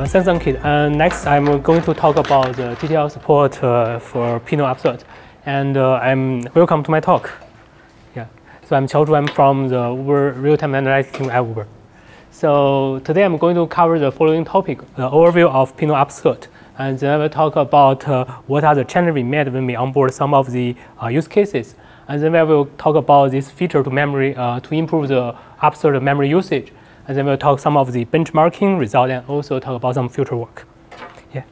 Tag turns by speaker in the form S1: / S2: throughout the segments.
S1: Thanks, Ankit. Next, I'm going to talk about the TTL support for Pinot Upserts. And welcome to my talk. Yeah. So I'm Qiaochu. I'm from the Uber real-time analytics team at Uber. So today I'm going to cover the following topic: the overview of Pinot Upserts, and then I will talk about what are the challenges we met when we onboard some of the use cases, and then I will talk about this feature to memory to improve the Upsert memory usage. And then we'll talk some of the benchmarking result and also talk about some future work. Yeah,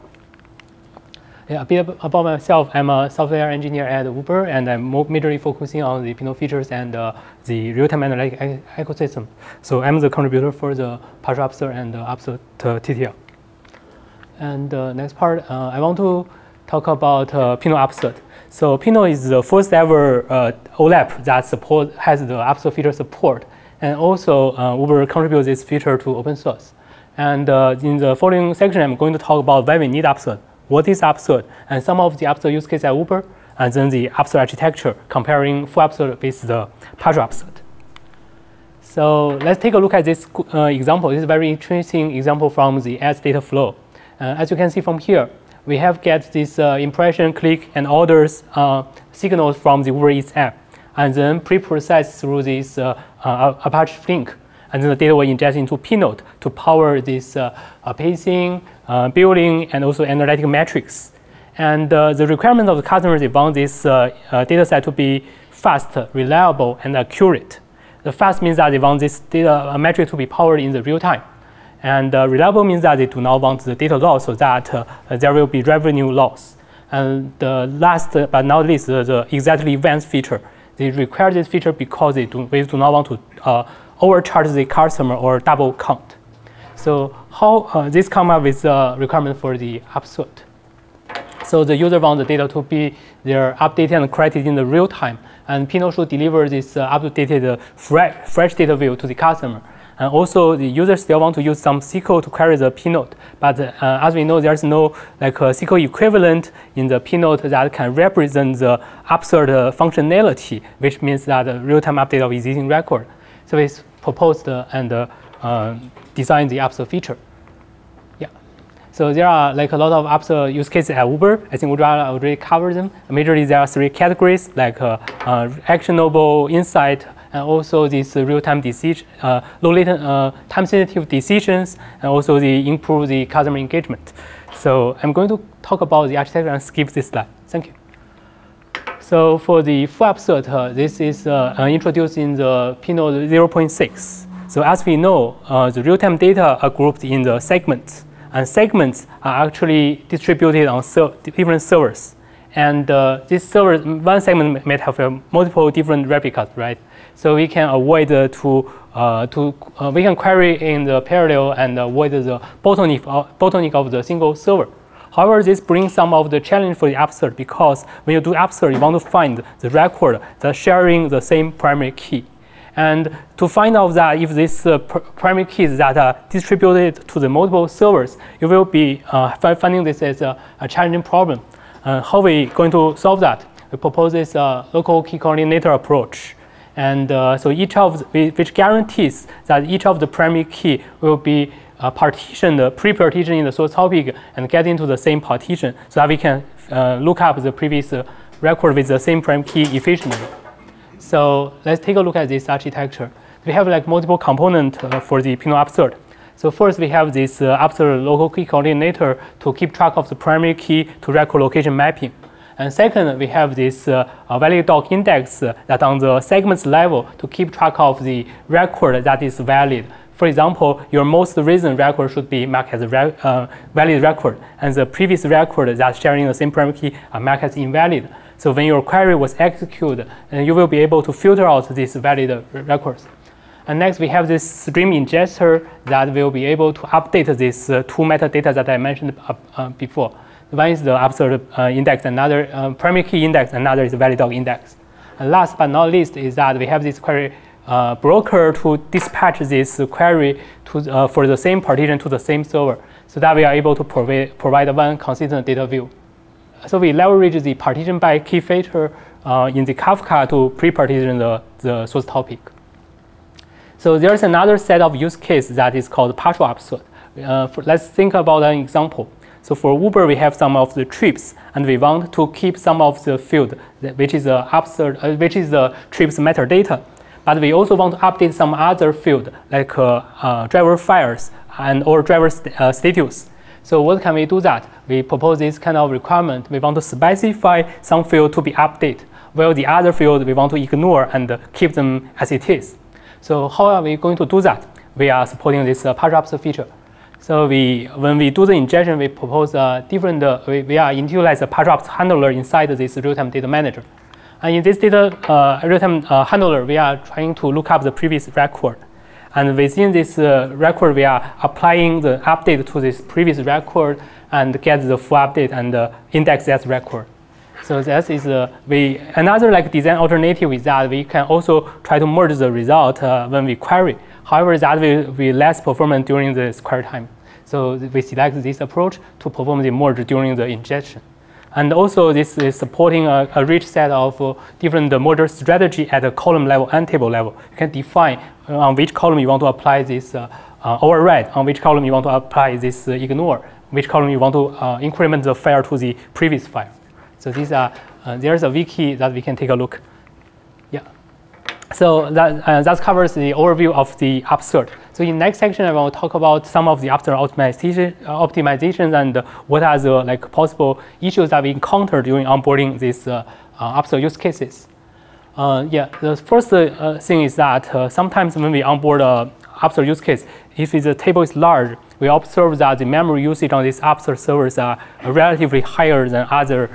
S1: a bit about myself. I'm a software engineer at Uber, and I'm majorly focusing on the Pinot features and the real-time analytic ecosystem. So I'm the contributor for the partial Upsert and Upsert TTL. And next part, I want to talk about Pinot Upsert. So Pinot is the first ever OLAP that has the Upsert feature support. And also, Uber contributes this feature to open source. And in the following section, I'm going to talk about why we need Upsert, what is Upsert, and some of the Upsert use cases at Uber, and then the Upsert architecture, comparing full Upsert with the partial Upsert. So let's take a look at this example. This is a very interesting example from the ads data flow. As you can see from here, we have get this impression, click, and orders signals from the Uber Eats app, and then pre-processed through this Apache Flink. And then the data will inject into Pinot to power this pacing, billing, and also analytic metrics. And the requirement of the customers, they want this data set to be fast, reliable, and accurate. The fast means that they want this data metric to be powered in the real time. And reliable means that they do not want the data loss, so that there will be revenue loss. And the last but not least, the exactly events feature. They require this feature because we do not want to overcharge the customer or double count. So how this come up with a requirement for the Upsert? So the user wants the data to be updated and corrected in the real time, and Pinot should deliver this updated fresh data view to the customer. And also, the user still want to use some SQL to query the Pinot, but as we know, there's no SQL equivalent in the Pinot that can represent the Upsert functionality, which means that a real-time update of existing record. So it's proposed and designed the Upsert feature. Yeah. So there are a lot of Upsert use cases at Uber. I think Uber already covered them. Majorly, there are three categories, like actionable, insight, and also these real-time decision, low latent, time-sensitive decisions, and also improve the customer engagement. So I'm going to talk about the architecture and skip this slide. Thank you. So for the full Upsert, this is introduced in the Pinot 0.6. So as we know, the real-time data are grouped in the segments, and segments are actually distributed on different servers. And this server, one segment might have multiple different replicas, right? So we can avoid we can query in the parallel and avoid the bottleneck of the single server. However, this brings some of the challenge for the Upsert, because when you do Upsert, you want to find the record that's sharing the same primary key. And to find out that if these primary keys that are distributed to the multiple servers, you will be finding this as a challenging problem. How are we going to solve that? We propose this local key coordinator approach. And so which guarantees that each of the primary key will be pre-partitioned in the source topic and get into the same partition, so that we can look up the previous record with the same primary key efficiently. So let's take a look at this architecture. We have multiple components for the Pinot Upsert. So first, we have this Upsert local key coordinator to keep track of the primary key to record location mapping. And second, we have this valid doc index that on the segments level to keep track of the record that is valid. For example, your most recent record should be marked as a valid record, and the previous record that's sharing the same primary key are marked as invalid. So when your query was executed, you will be able to filter out these valid records. And next, we have this stream ingester that will be able to update these two metadata that I mentioned before. One is the Upsert index, another primary key index, another is the valid doc index. And last but not least is that we have this query broker to dispatch this query for the same partition to the same server, so that we are able to provide one consistent data view. So we leverage the partition by key feature in the Kafka to pre-partition the source topic. So there's another set of use cases that is called partial Upsert, let's think about an example. So for Uber, we have some of the trips, and we want to keep some of the field, which is the trips metadata. But we also want to update some other field, like driver files or driver status. So what can we do that? We propose this kind of requirement. We want to specify some field to be updated, while the other field we want to ignore and keep them as it is. So how are we going to do that? We are supporting this partial upsert feature. So when we do the injection, we propose different, we are initialize a partial upsert handler inside this real-time data manager. And in this data real-time handler, we are trying to look up the previous record. And within this record, we are applying the update to this previous record and get the full update and index that record. So that is another like design alternative is that we can also try to merge the result when we query. However, that will be less performant during the query time. So we select this approach to perform the merge during the injection. And also this is supporting a rich set of different merger strategy at a column level and table level. You can define on which column you want to apply this override, on which column you want to apply this ignore, which column you want to increment the file to the previous file. So these are, there's a wiki that we can take a look. Yeah. So that covers the overview of the Upsert. So in the next section, I will talk about some of the Upsert optimizations and what are the like possible issues that we encounter during onboarding these Upsert use cases. Yeah, the first thing is that sometimes when we onboard a Upsert use case, if the table is large, we observe that the memory usage on these Upsert servers are relatively higher than other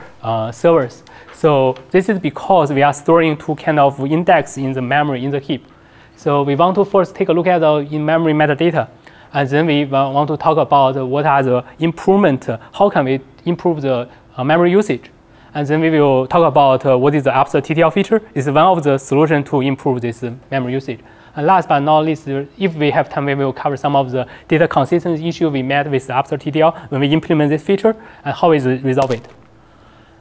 S1: servers. So this is because we are storing two kind of index in the memory in the heap. So we want to first take a look at the in-memory metadata, and then we want to talk about what are the improvement, how can we improve the memory usage. And then we will talk about what is the Upsert TTL feature. It's one of the solutions to improve this memory usage. And last but not least, if we have time, we will cover some of the data consistency issue we met with the Upsert TTL when we implement this feature and how we resolve it.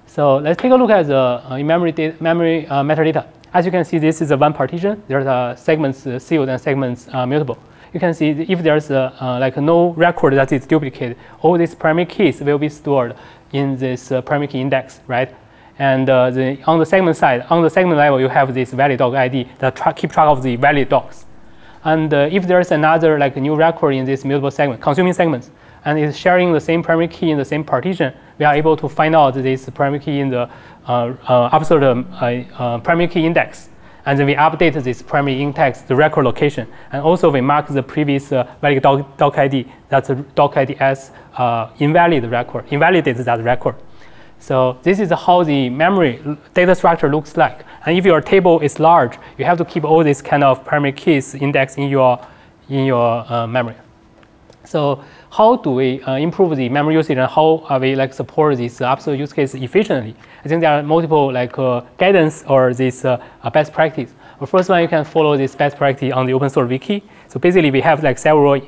S1: So let's take a look at the in-memory metadata. As you can see, this is a one partition. There's segments sealed and segments mutable. You can see if there's like no record that is duplicated, all these primary keys will be stored in this primary key index, right? And on the segment side, on the segment level, you have this valid dog ID that keep track of the valid dogs. And if there's another like new record in this mutable segment, consuming segments, and it's sharing the same primary key in the same partition, we are able to find out this primary key in the Upsert primary key index. And then we update this primary index, the record location. And also we mark the previous valid doc ID, that's a doc ID as invalid record, invalidates that record. So this is how the memory data structure looks like. And if your table is large, you have to keep all these kind of primary keys indexed in your memory. So how do we improve the memory usage, and how are we like support this Upsert use case efficiently? I think there are multiple like guidance or this best practice. The first one, you can follow this best practice on the open source wiki. So basically, we have like several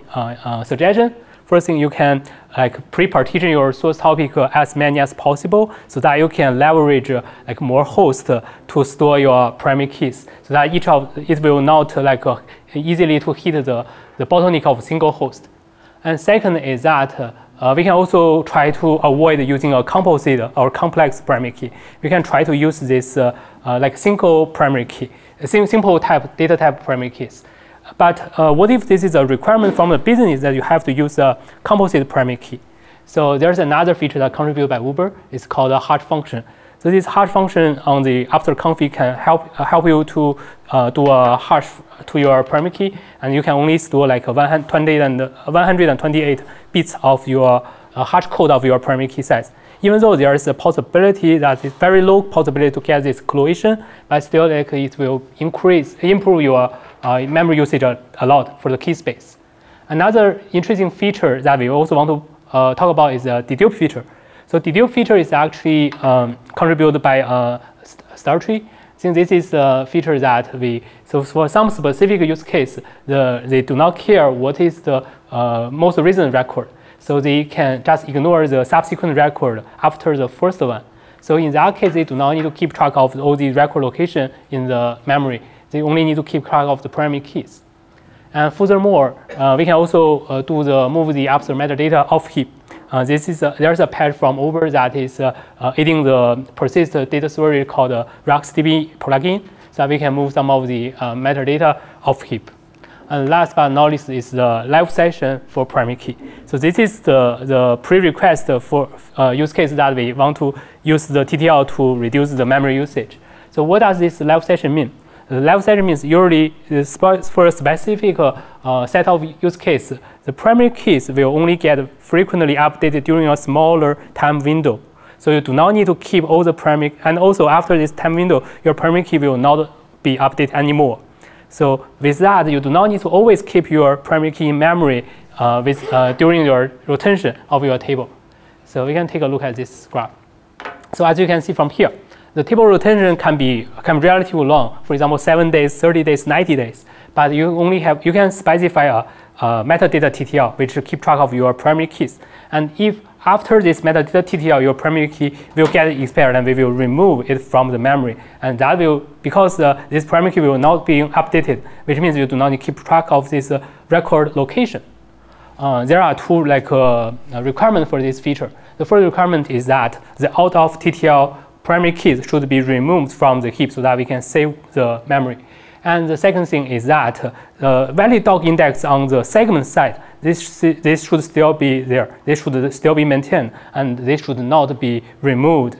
S1: suggestions. First thing, you can like pre-partition your source topic as many as possible, so that you can leverage like more hosts to store your primary keys, so that each of it will not like easily to hit the bottleneck of a single host. And second is that we can also try to avoid using a composite or complex primary key. We can try to use this like single primary key, simple type data type primary keys. But what if this is a requirement from the business that you have to use a composite primary key? So there's another feature that contributed by Uber. It's called a hash function. So this hash function on the Upsert config can help you to do a hash to your primary key, and you can only store like 128 bits of your hash code of your primary key size. Even though there is a possibility that it's very low possibility to get this correlation, but still like it will improve your memory usage a lot for the key space. Another interesting feature that we also want to talk about is the dedupe feature. So dedupe feature is actually contributed by StarTree. Since this is a feature that so for some specific use case, they do not care what is the most recent record. So they can just ignore the subsequent record after the first one. So in that case, they do not need to keep track of all the record location in the memory. They only need to keep track of the primary keys. And furthermore, we can also do the move the Upsert metadata off heap. There's a patch from Uber that is aiding the persist data storage called RuxDB plugin, so that we can move some of the metadata off heap. And last but not least is the live session for primary key. So this is the pre-request for use case that we want to use the TTL to reduce the memory usage. So what does this live session mean? The live session means usually for a specific set of use case, the primary keys will only get frequently updated during a smaller time window. So you do not need to keep all the primary, and also after this time window, your primary key will not be updated anymore. So with that, you do not need to always keep your primary key in memory during your rotation of your table. So we can take a look at this graph. So as you can see from here, the table rotation can be relatively long. For example, 7 days, 30 days, 90 days. But you can specify a metadata TTL, which will keep track of your primary keys. And if after this metadata TTL, your primary key will get expired, and we will remove it from the memory. And that will, because this primary key will not be updated, which means you do not need to keep track of this record location. There are two requirements for this feature. The first requirement is that the out of TTL primary keys should be removed from the heap so that we can save the memory. And the second thing is that the valid dog index on the segment side, this should still be there. This should still be maintained, and this should not be removed.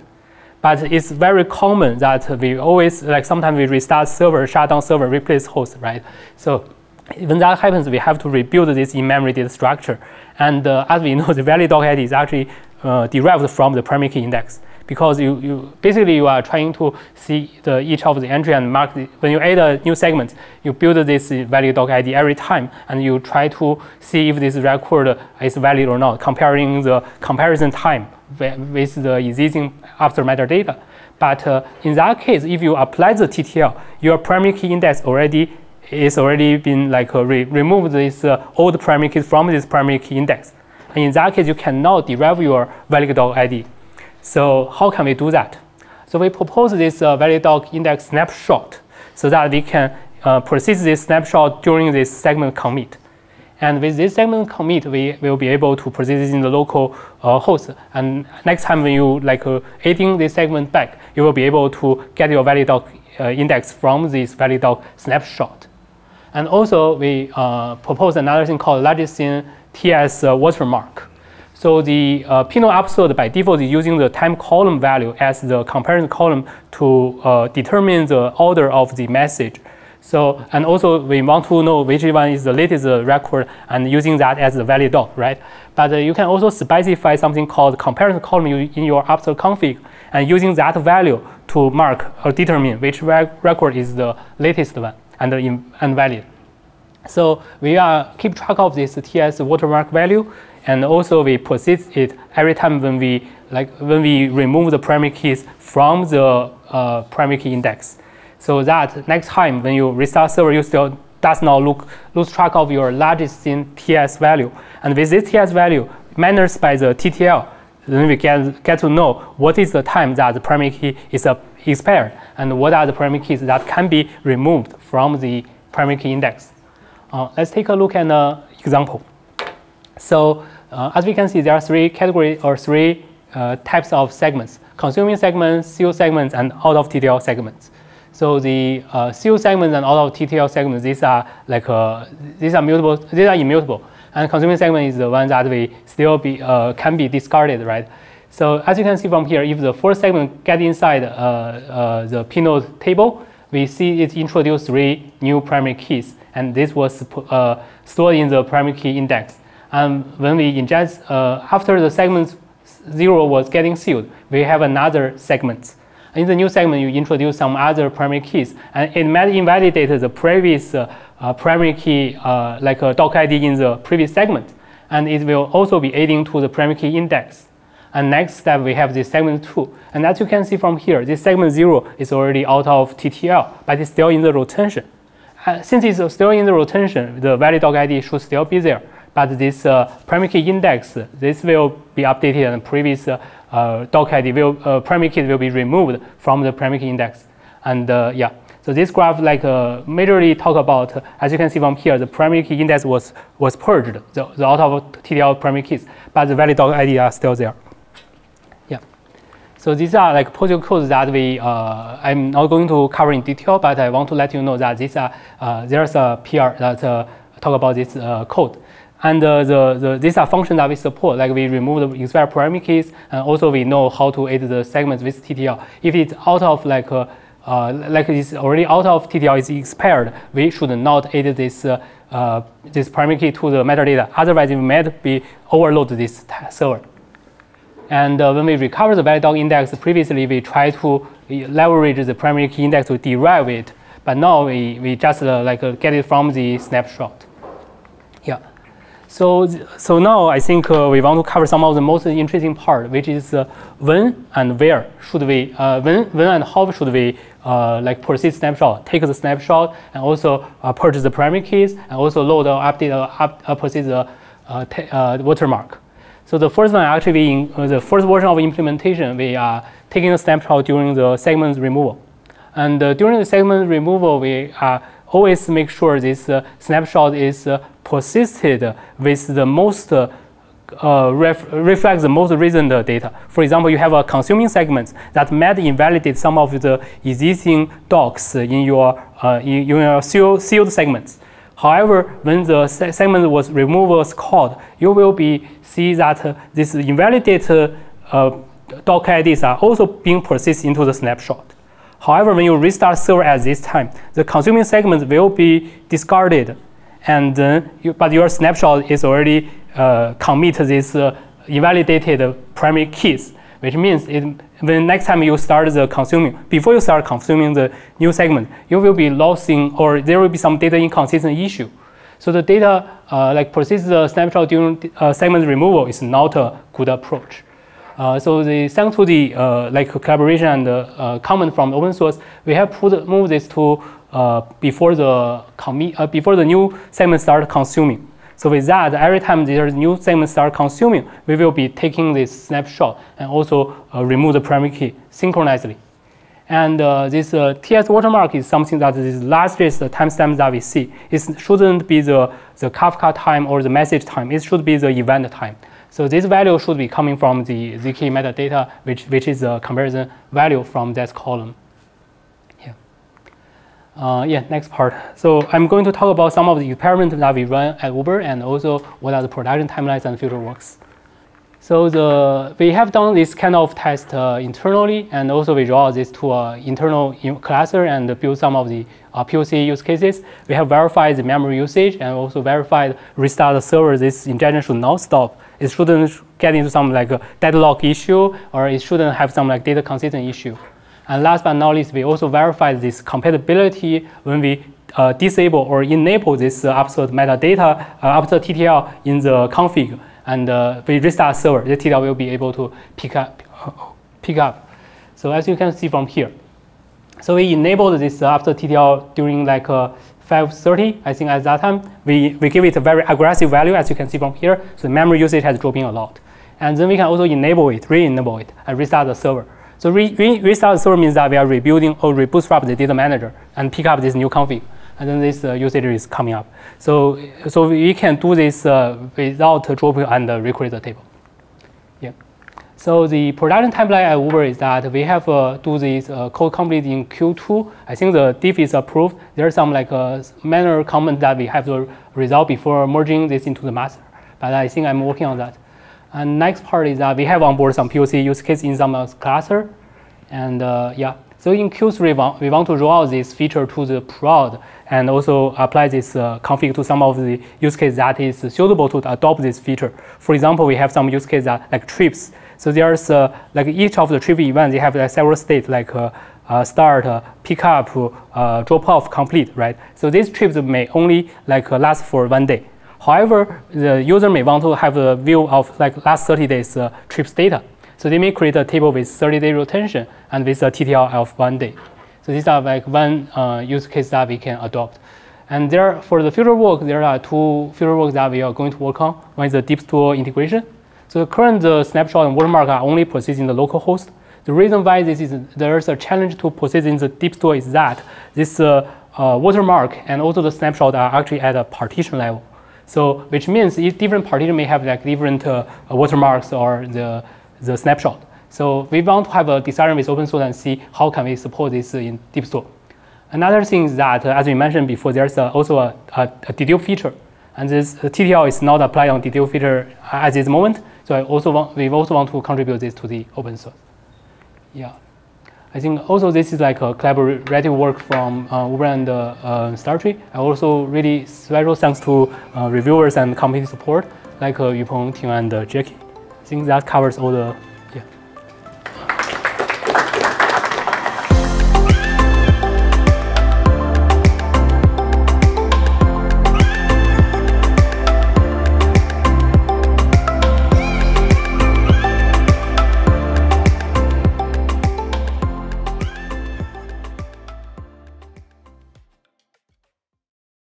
S1: But it's very common that we always, sometimes we restart server, shut down server, replace host, right? So when that happens, we have to rebuild this in-memory data structure. And as we know, the valid dog ID is actually derived from the primary key index, because you are trying to see each of the entry and mark when you add a new segment, you build this valid dog ID every time, and you try to see if this record is valid or not, comparing the comparison time with the existing Upsert metadata. But in that case, if you apply the TTL, your primary key index already been remove this old primary key from this primary key index. And in that case, you cannot derive your valid dog ID. So how can we do that? So we propose this valid dog index snapshot so that we can persist this snapshot during this segment commit. And with this segment commit, we will be able to persist this in the local host. And next time when you adding this segment back, you will be able to get your valid dog index from this valid dog snapshot. And also we propose another thing called largest in TS watermark. So the Pinot Upsert by default is using the time column value as the comparison column to determine the order of the message. So, and also we want to know which one is the latest record and using that as the valid dog, right? But you can also specify something called comparison column in your Upsert config, and using that value to mark or determine which record is the latest one and valid. So we keep track of this TS watermark value, and also we persist it every time when we remove the primary keys from the primary key index. So that next time when you restart server, you still does not lose track of your largest in TS value. And with this TS value managed by the TTL, then we get to know what is the time that the primary key is expired, and what are the primary keys that can be removed from the primary key index. Let's take a look at an example. So as we can see, there are three categories or three types of segments: consuming segments, CO segments, and out of TTL segments. So the CO segments and out of TTL segments, these are immutable. And consuming segment is the one that we still can be discarded, right? So as you can see from here, if the first segment get inside the Pinot table, we see it introduced 3 new primary keys, and this was stored in the primary key index. And when we ingest, after the segment 0 was getting sealed, we have another segment. In the new segment, you introduce some other primary keys, and it might invalidate the previous primary key, like a doc ID in the previous segment, and it will also be adding to the primary key index. And next step, we have this segment 2. And as you can see from here, this segment 0 is already out of TTL, but it's still in the rotation. Since it's still in the rotation, the valid doc ID should still be there. But this primary key index, this will be updated, and previous doc ID primary key will be removed from the primary key index. And yeah, So this graph majorly talk about, as you can see from here, the primary key index was purged, the out of TTL primary keys, but the valid dog ID are still there. Yeah. So these are like postal codes that I'm not going to cover in detail, but I want to let you know that these are there's a PR that talk about this code. And these are functions that we support, like we remove the expired primary keys, and also we know how to edit the segments with TTL. If it's out of like it's already out of TTL, is expired, we should not edit this this primary key to the metadata. Otherwise, it might be overload this server. And when we recover the valid dog index, previously we tried to leverage the primary key index to derive it, but now we just get it from the snapshot. Yeah. So now I think we want to cover some of the most interesting part, which is when and where should we, when and how should we proceed snapshot, take the snapshot, and also purchase the primary keys, and also load or update proceed the watermark. So the first one actually in the first version of implementation, we are taking the snapshot during the segment removal, and during the segment removal, we always make sure this snapshot is persisted with the most reflects the most recent data. For example, you have a consuming segment that might invalidate some of the existing docs in your sealed segments. However, when the segment was removed called, you will see that this invalidated doc IDs are also being persisted into the snapshot. However, when you restart server at this time, the consuming segment will be discarded, and but your snapshot is already commit this invalidated primary keys, which means when next time you start the consuming, before you start consuming the new segment, you will be losing, or there will be some data inconsistent issue. So the data persist the snapshot during segment removal is not a good approach. So thanks to the collaboration and comment from open source, we have moved this to before the new segment start consuming. So with that, every time there's new segment start consuming, we will be taking this snapshot and also remove the primary key synchronously. And this TS watermark is something that is largest timestamp that we see. It shouldn't be the Kafka time or the message time. It should be the event time. So this value should be coming from the ZK metadata, which is a comparison value from that column. Yeah, next part. So I'm going to talk about some of the experiments that we run at Uber, and also what are the production timelines and future works. So we have done this kind of test internally, and also we draw this to an internal cluster and build some of the POC use cases. We have verified the memory usage and also verified restart the server. This injection should not stop. It shouldn't get into some deadlock issue, or it shouldn't have some data consistent issue. And last but not least, we also verified this compatibility when we disable or enable this Upsert metadata, Upsert TTL in the config, and we restart server. The TTL will be able to pick up. So as you can see from here, so we enabled this Upsert TTL during 5:30. I think at that time we give it a very aggressive value, as you can see from here. So the memory usage has dropping a lot, and then we can also enable it, re-enable it, and restart the server. So restart the server means that we are rebuilding or rebootstrap the data manager and pick up this new config, and then this usage is coming up. So we can do this without dropping and recreate the table. Yeah. So the production timeline at Uber is that we have do this code complete in Q2. I think the diff is approved. There's some minor comment that we have to resolve before merging this into the master, but I think I'm working on that. And next part is that we have on board some POC use case in some cluster. And yeah, so in Q3, we want to roll out this feature to the prod and also apply this config to some of the use case that is suitable to adopt this feature. For example, we have some use case that trips. So there's each of the trip events, they have several states start, pick up, drop off, complete, right? So these trips may only last for 1 day. However, the user may want to have a view of last 30 days trips data. So they may create a table with 30-day retention and with a TTL of 1 day. So these are one use case that we can adopt. And for the future work, there are 2 future works that we are going to work on. One is the deep store integration. So the current snapshot and watermark are only persisting in the local host. The reason why there's a challenge to process in the deep store is that this watermark and also the snapshot are actually at a partition level. So which means each different partition may have like different watermarks or the snapshot. So we want to have a discussion with open source and see how can we support this in deep store. Another thing is that, as we mentioned before, there's also a detail feature. And this TTL is not applied on detail feature at this moment. So we also want to contribute this to the open source. Yeah. I think also this is like a collaborative work from Uber and StarTree. I also really special thanks to reviewers and community support like Yupeng, Ting, and Jackie. I think that covers all the